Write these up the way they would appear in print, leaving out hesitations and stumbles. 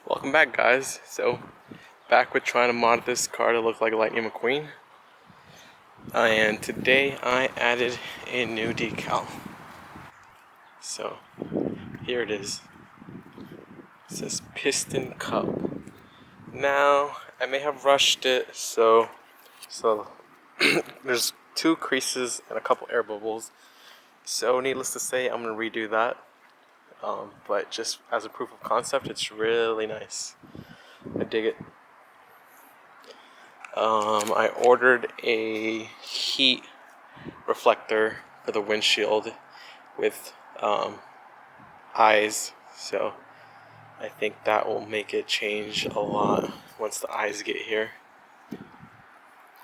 Welcome back, guys. So, back with trying to mod this car to look like Lightning McQueen. And today I added a new decal. So, here it is. It says Piston Cup. Now, I may have rushed it, so there's 2 creases and a couple air bubbles. So, needless to say, I'm going to redo that. But just as a proof of concept, it's really nice. I dig it. I ordered a heat reflector for the windshield with eyes, so I think that will make it change a lot once the eyes get here.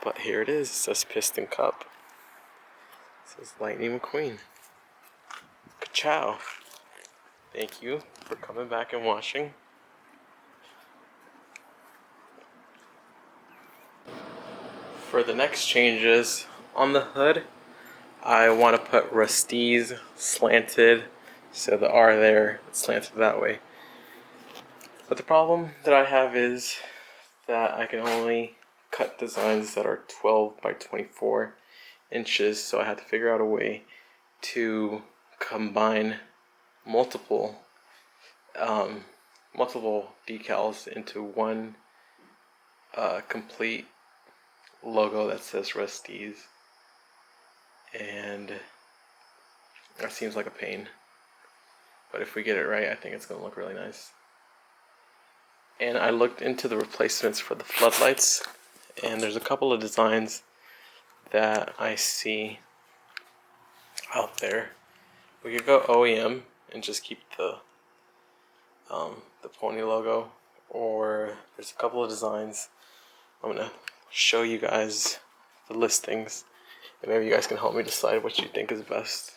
But here it is. It says Piston Cup. It says Lightning McQueen. Ka-chow. Thank you for coming back and watching. For the next changes on the hood, I want to put Rusty's slanted, so the R there, it's slanted that way. But the problem that I have is that I can only cut designs that are 12 by 24 inches, so I had to figure out a way to combine multiple decals into one complete logo that says Rusty's, and that seems like a pain, but if we get it right, I think it's going to look really nice. And I looked into the replacements for the floodlights, and there's a couple of designs that I see out there. We could go OEM and just keep the pony logo, or there's a couple of designs. I'm gonna show you guys the listings, and maybe you guys can help me decide what you think is best.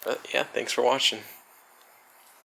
But yeah, thanks for watching.